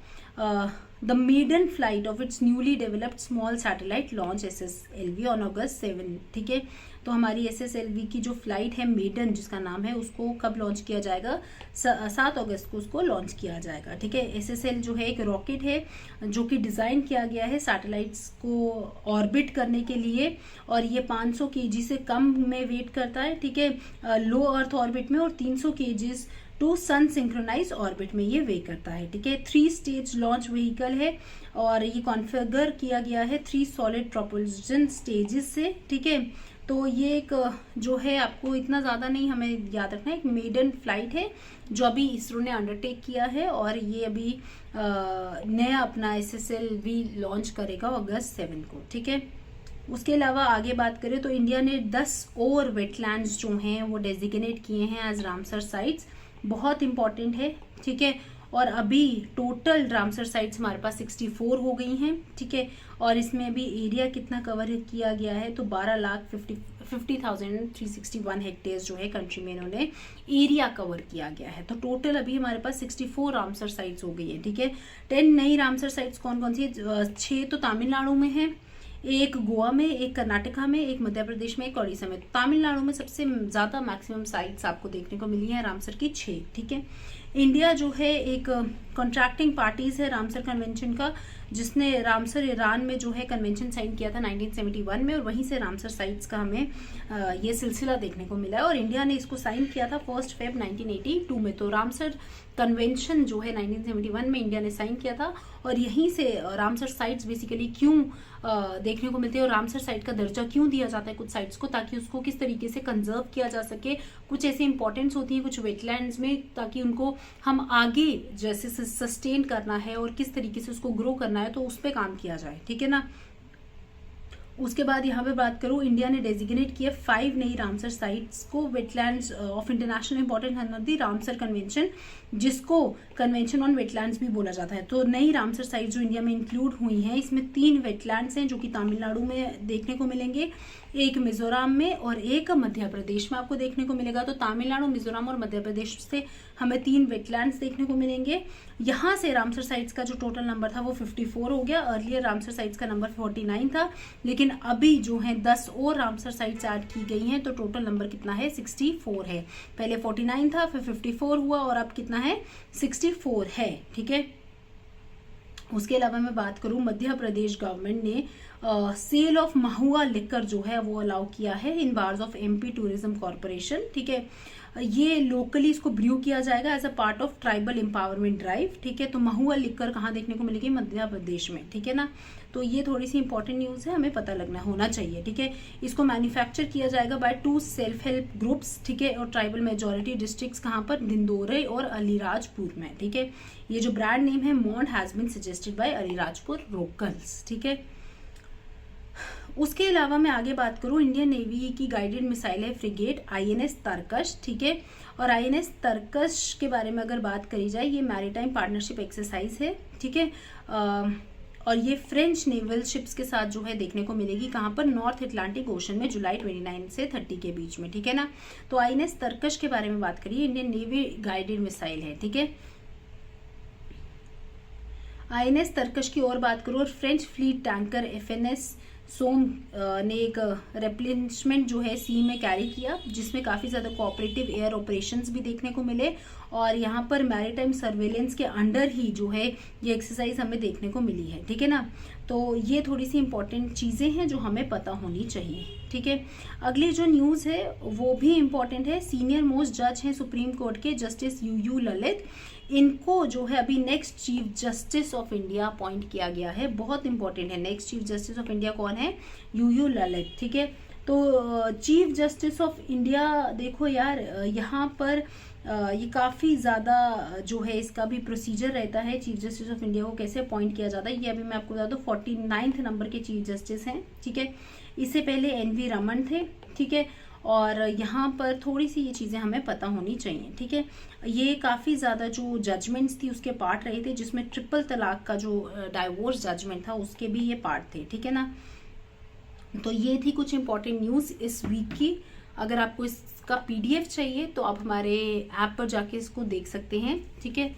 the maiden flight of its newly developed small satellite launch SSLV on August 7, ठीक है। तो हमारी SSLV की जो फ्लाइट है मेडन जिसका नाम है, उसको कब लॉन्च किया जाएगा, 7 अगस्त को उसको लॉन्च किया जाएगा, ठीक है। SSL जो है एक रॉकेट है जो कि डिज़ाइन किया गया है सैटेलाइट्स को ऑर्बिट करने के लिए, और ये 500 kg से कम में वेट करता है, ठीक है, लो अर्थ ऑर्बिट में, और 300 kg to sun synchronise orbit में ये वे करता है, ठीक है। 3 स्टेज लॉन्च व्हीकल है, और ये कॉन्फ़िगर किया गया है 3 सॉलिड प्रोपल्शन स्टेजेस से, ठीक है। तो ये एक जो है आपको इतना ज़्यादा नहीं हमें याद रखना है, एक मेडन फ्लाइट है जो अभी इसरो ने अंडरटेक किया है, और ये अभी नया अपना SSLV लॉन्च करेगा August 7 को, ठीक है। उसके अलावा आगे बात करें तो इंडिया ने 10 और वेटलैंड्स जो हैं वो डेजिग्नेट किए हैं एज रामसर साइट्स, बहुत इंपॉर्टेंट है, ठीक है। और अभी टोटल रामसर साइट्स हमारे पास 64 हो गई हैं, ठीक है। और इसमें अभी एरिया कितना कवर किया गया है, तो 12,50,361 हेक्टेयर्स जो है कंट्री में इन्होंने एरिया कवर किया गया है। तो टोटल अभी हमारे पास 64 रामसर साइट्स हो गई है, ठीक है। 10 नई रामसर साइट्स कौन कौन सी है, 6 तो तमिलनाडु में है, एक गोवा में, एक कर्नाटका में, एक मध्य प्रदेश में, एक उड़ीसा में। तमिलनाडु में सबसे ज़्यादा मैक्सिमम साइट्स आपको देखने को मिली है रामसर की 6, ठीक है। इंडिया जो है एक कॉन्ट्रैक्टिंग पार्टीज है रामसर कन्वेंशन का, जिसने रामसर ईरान में जो है कन्वेंशन साइन किया था 1971 में, और वहीं से रामसर साइट्स का हमें ये सिलसिला देखने को मिला है, और इंडिया ने इसको साइन किया था 1 February 1982 में। तो रामसर कन्वेंशन जो है 1971 में इंडिया ने साइन किया था, और यहीं से रामसर साइट्स बेसिकली क्यों देखने को मिलते हैं, और रामसर साइट का दर्जा क्यों दिया जाता है कुछ साइट्स को, ताकि उसको किस तरीके से कंजर्व किया जा सके। कुछ ऐसी इंपॉर्टेंस होती है कुछ वेटलैंड्स में, ताकि उनको हम आगे जैसे सस्टेन करना है और किस तरीके से उसको ग्रो करना है, तो उस पर काम किया जाए, ठीक है ना। उसके बाद यहाँ पे बात करूँ, इंडिया ने डेजिग्नेट किया 5 नई रामसर साइट्स को wetlands of international importance under the Ramsar convention, जिसको कन्वेंशन ऑन वेटलैंड्स भी बोला जाता है। तो नई रामसर साइट्स जो इंडिया में इंक्लूड हुई हैं, इसमें 3 वेटलैंड्स हैं जो कि तमिलनाडु में देखने को मिलेंगे, एक मिजोरम में और एक मध्य प्रदेश में आपको देखने को मिलेगा। तो तमिलनाडु, मिजोरम और मध्य प्रदेश से हमें 3 वेटलैंड्स देखने को मिलेंगे। यहाँ से रामसर साइट्स का जो टोटल नंबर था वो 54 हो गया। अर्लियर रामसर साइट्स का नंबर 49 था, लेकिन अभी जो है 10 और रामसर साइट्स ऐड की गई हैं, तो टोटल नंबर कितना है 64 है। पहले 49 था, फिर 54 हुआ, और अब कितना है 64 है, ठीक है। उसके अलावा मैं बात करूं, मध्य प्रदेश गवर्नमेंट ने सेल ऑफ महुआ लिकर जो है वो अलाउ किया है in bars of MP tourism corporation, ठीक है। ये लोकली इसको ब्रू किया जाएगा as a part of tribal empowerment drive, ठीक है। तो महुआ लिकर कहाँ देखने को मिलेगी, मध्य प्रदेश में, ठीक है ना। तो ये थोड़ी सी इंपॉर्टेंट न्यूज़ है, हमें पता लगना होना चाहिए, ठीक है। इसको मैन्युफैक्चर किया जाएगा बाय 2 सेल्फ हेल्प ग्रुप्स, ठीक है, और ट्राइबल मेजोरिटी डिस्ट्रिक्ट्स कहाँ पर, दिंदोरे और अलीराजपुर में, ठीक है। ये जो ब्रांड नेम है Mond has been suggested by Alirajpur locals, ठीक है। उसके अलावा मैं आगे बात करूं, इंडियन नेवी की गाइडेड मिसाइल है फ्रिगेट INS तरकश, ठीक है। और INS तरकश के बारे में अगर बात करी जाए, ये मैरीटाइम पार्टनरशिप एक्सरसाइज है, ठीक है। और ये फ्रेंच नेवल शिप्स के साथ जो है देखने को मिलेगी, कहाँ पर, नॉर्थ अटलांटिक ओशन में, जुलाई 29 से 30 के बीच में, ठीक है ना। तो INS तरकश के बारे में बात करिए, इंडियन नेवी गाइडेड मिसाइल है, ठीक है। INS तरकश की और बात करूँ, और फ्रेंच फ्लीट टैंकर FNS सोम ने एक रेप्लेनिशमेंट जो है सी में कैरी किया, जिसमें काफ़ी ज़्यादा कोऑपरेटिव एयर ऑपरेशंस भी देखने को मिले, और यहाँ पर मैरीटाइम सर्वेलेंस के अंडर ही जो है ये एक्सरसाइज हमें देखने को मिली है, ठीक है ना। तो ये थोड़ी सी इंपॉर्टेंट चीज़ें हैं जो हमें पता होनी चाहिए, ठीक है। अगली जो न्यूज़ है वो भी इम्पॉर्टेंट है। सीनियर मोस्ट जज हैं सुप्रीम कोर्ट के जस्टिस UU ललित, इनको जो है अभी next chief justice of India appoint किया गया है। बहुत इंपॉर्टेंट है, next chief justice of India कौन है, UU ललित, ठीक है। तो चीफ जस्टिस ऑफ इंडिया, देखो यार यहाँ पर ये काफ़ी ज़्यादा जो है इसका भी प्रोसीजर रहता है, चीफ जस्टिस ऑफ इंडिया को कैसे अपॉइंट किया जाता है। ये अभी मैं आपको बता दूँ 49th नंबर के चीफ जस्टिस हैं, ठीक है। इससे पहले NV रमन थे, ठीक है। और यहाँ पर थोड़ी सी ये चीज़ें हमें पता होनी चाहिए, ठीक है। ये काफ़ी ज़्यादा जो जजमेंट्स थी उसके पार्ट रहे थे, जिसमें ट्रिपल तलाक का जो डाइवोर्स जजमेंट था उसके भी ये पार्ट थे, ठीक है ना। तो ये थी कुछ इंपॉर्टेंट न्यूज़ इस वीक की। अगर आपको इसका PDF चाहिए तो आप हमारे ऐप पर जाके इसको देख सकते हैं, ठीक है।